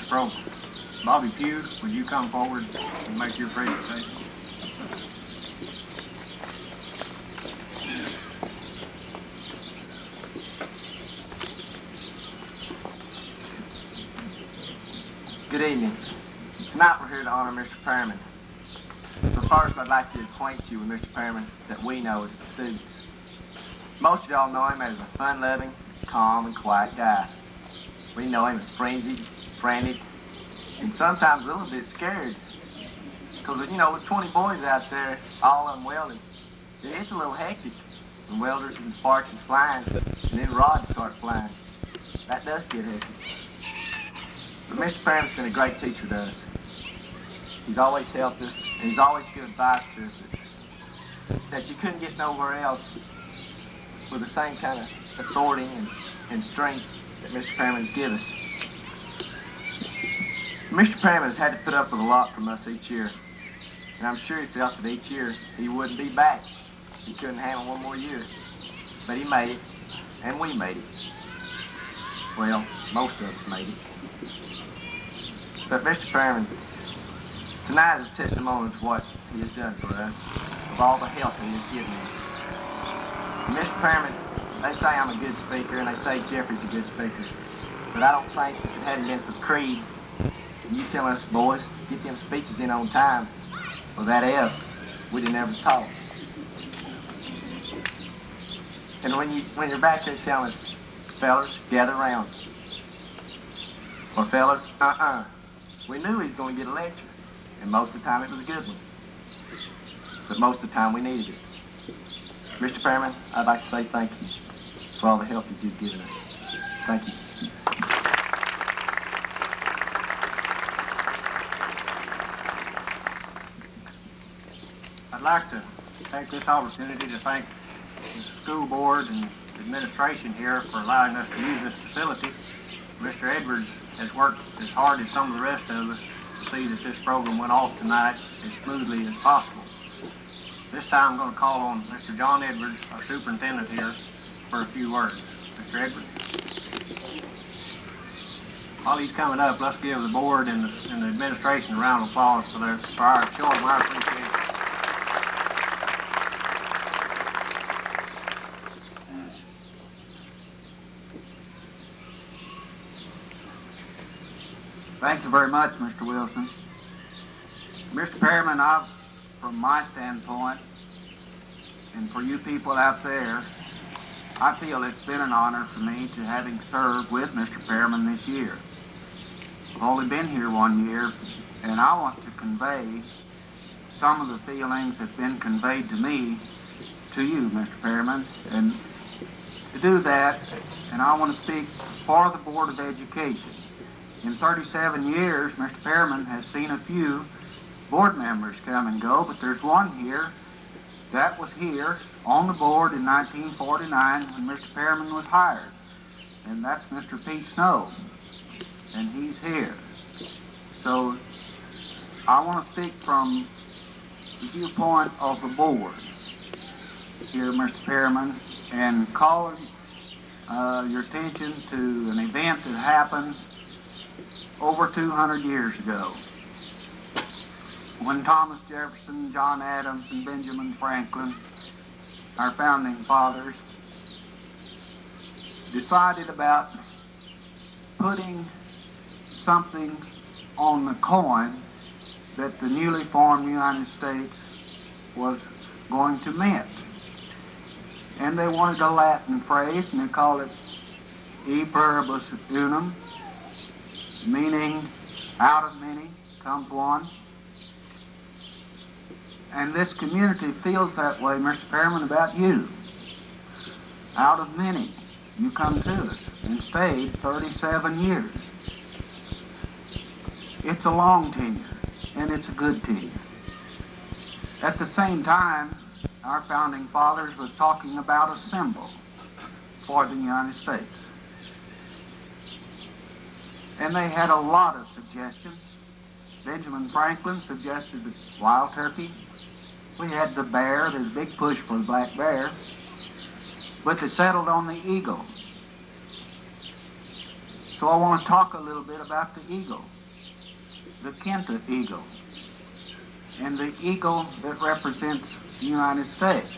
program. Bobby Pugh, would you come forward and make your presentation? Good evening. Tonight we're here to honor Mr. Perriman. But first I'd like to acquaint you with Mr. Perriman that we know as the students. Most of y'all know him as a fun-loving, calm, and quiet guy. We know him as frenzied, frantic, and sometimes a little bit scared. Because, you know, with 20 boys out there, all of them welding, it's a little hectic. When welders and sparks is flying, and then rods start flying. That does get hectic. But Mr. Perriman's been a great teacher to us. He's always helped us, and he's always given advice to us that you couldn't get nowhere else with the same kind of authority and strength that Mr. Perriman's given us. Mr. Perriman has had to put up with a lot from us each year, and I'm sure he felt that each year he wouldn't be back. He couldn't handle one more year. But he made it, and we made it. Well, most of us made it. But Mr. Perriman, tonight is a testimony to what he has done for us, of all the help he has given us. And Mr. Perriman, they say I'm a good speaker, and they say Jeffrey's a good speaker. But I don't think if it hadn't been for Creed, and you telling us boys, get them speeches in on time, or that F, we'd have never talked. And when you're back there telling us, fellas, gather around. Or fellas, we knew he was going to get a lecture, and most of the time it was a good one. But most of the time we needed it. Mr. Perriman, I'd like to say thank you for all the help that you've given us. Thank you. I'd like to take this opportunity to thank the school board and administration here for allowing us to use this facility. Mr. Edwards has worked as hard as some of the rest of us to see that this program went off tonight as smoothly as possible. This time I'm going to call on Mr. John Edwards, our superintendent here, for a few words. Mr. Edwards. While he's coming up, let's give the board and the administration a round of applause for our show them our appreciation. Thank you very much, Mr. Wilson. Mr. Perriman, from my standpoint, and for you people out there, I feel it's been an honor for me to having served with Mr. Perriman this year. I've only been here 1 year, and I want to convey some of the feelings that have been conveyed to me to you, Mr. Perriman. And to do that, and I want to speak for the Board of Education. In 37 years, Mr. Perriman has seen a few board members come and go, but there's one here that was here on the board in 1949 when Mr. Perriman was hired, and that's Mr. Pete Snow, and he's here. So I want to speak from the viewpoint of the board here, Mr. Perriman, and call your attention to an event that happened over 200 years ago, when Thomas Jefferson, John Adams, and Benjamin Franklin, our founding fathers, decided about putting something on the coin that the newly formed United States was going to mint. And they wanted a Latin phrase, and they called it E pluribus unum, meaning out of many comes one. And this community feels that way, Mr. Perriman, about you. Out of many, you come to us and stayed 37 years. It's a long tenure, and it's a good tenure. At the same time, our founding fathers was talking about a symbol for the United States. And they had a lot of suggestions. Benjamin Franklin suggested the wild turkey. We had the bear, there's a big push for the black bear, but they settled on the eagle. So I want to talk a little bit about the eagle, the Kenta eagle, and the eagle that represents the United States.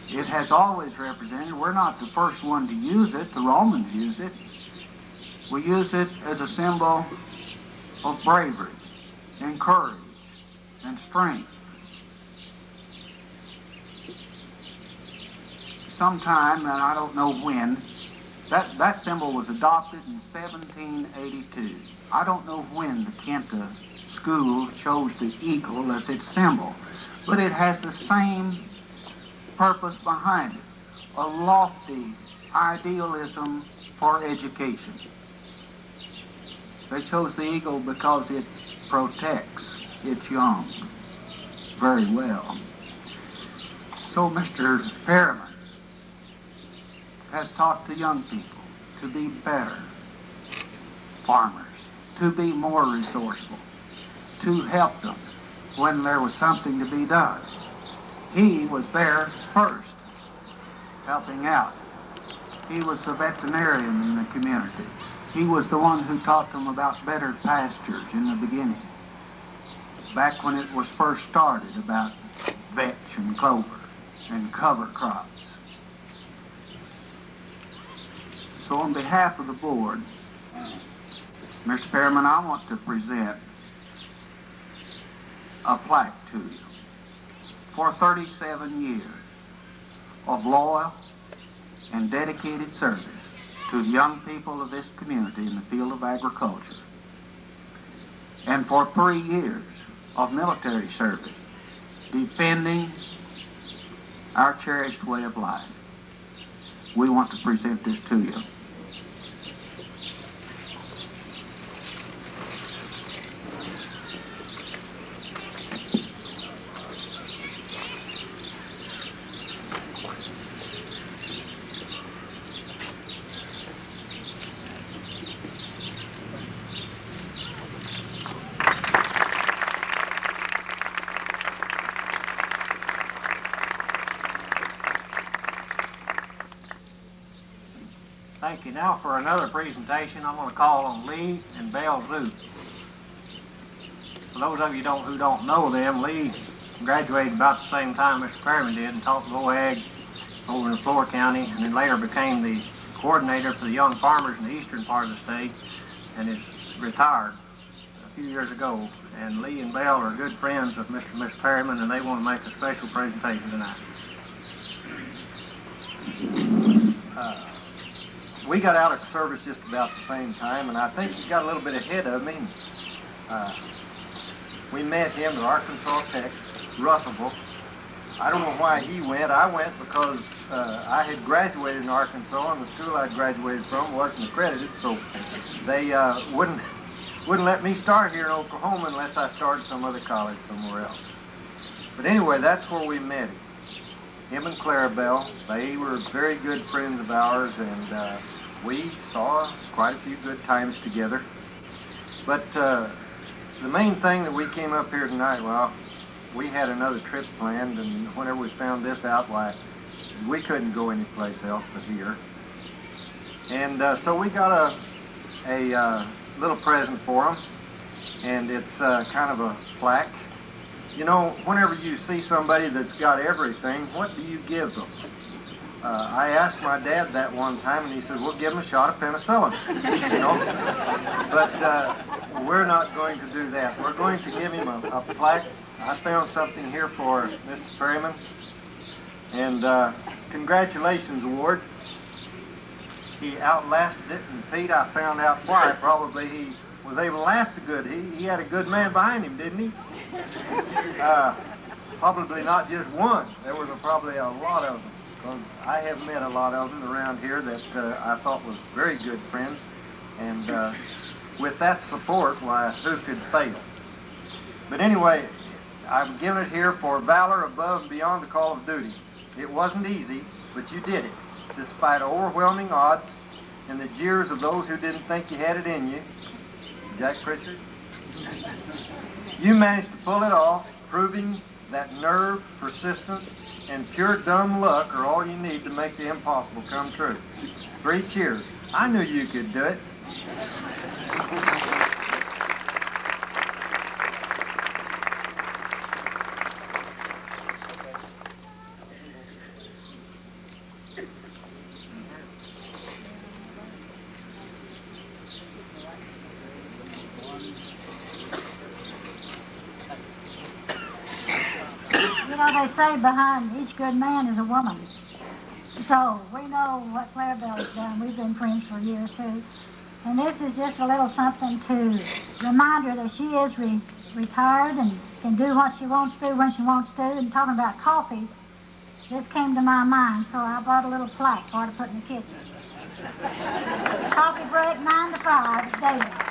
It has always represented, we're not the first one to use it, the Romans used it. We use it as a symbol of bravery and courage and strength. Sometime, and I don't know when, that symbol was adopted in 1782. I don't know when the Kenta school chose the eagle as its symbol, but it has the same purpose behind it, a lofty idealism for education. They chose the eagle because it protects its young very well. So Mr. Perriman has taught the young people to be better farmers, to be more resourceful, to help them when there was something to be done. He was there first, helping out. He was the veterinarian in the community. He was the one who taught them about better pastures in the beginning, back when it was first started, about vetch and clover and cover crops. So on behalf of the board, Mr. Perriman, I want to present a plaque to you for 37 years of loyal and dedicated service to the young people of this community in the field of agriculture, and for 3 years of military service defending our cherished way of life. We want to present this to you. Thank you. Now for another presentation, I'm going to call on Lee and Belle Zook. For those of you who don't know them, Lee graduated about the same time Mr. Perriman did and taught Go Ag over in Floyd County, and then later became the coordinator for the young farmers in the eastern part of the state, and is retired a few years ago. And Lee and Belle are good friends of Mr. and Mrs. Perriman, and they want to make a special presentation tonight. We got out of service just about the same time, and I think he got a little bit ahead of me. We met him at Arkansas Tech, Russellville. I don't know why he went. I went because I had graduated in Arkansas, and the school I graduated from wasn't accredited, so they wouldn't let me start here in Oklahoma unless I started some other college somewhere else. But anyway, that's where we met him and Clarabelle. They were very good friends of ours, and we saw quite a few good times together. But the main thing that we came up here tonight, well, we had another trip planned, and whenever we found this out, why, we couldn't go anyplace else but here. And so we got a little present for them, and it's kind of a plaque. You know, whenever you see somebody that's got everything, what do you give them? I asked my dad that one time, and he said, "We'll give him a shot of penicillin." You know? But we're not going to do that. We're going to give him a plaque. I found something here for Mr. Perriman, and congratulations award. He outlasted it, and Pete, I found out why. Probably he was able to last a good. He had a good man behind him, didn't he? Probably not just one. There was probably a lot of them, because I have met a lot of them around here that I thought was very good friends. And with that support, why, who could fail? But anyway, I've given it here for valor above and beyond the call of duty. It wasn't easy, but you did it, despite overwhelming odds and the jeers of those who didn't think you had it in you. Jack Pritchard? You managed to pull it off, proving that nerve, persistence, and pure dumb luck are all you need to make the impossible come true. 3 cheers. I knew you could do it. You know, they say behind each good man is a woman. So we know what Clarabelle's done. We've been friends for years, too. And this is just a little something to remind her that she is retired and can do what she wants to do when she wants to. And talking about coffee, this came to my mind, so I bought a little plaque for her to put in the kitchen. Coffee break 9 to 5 daily.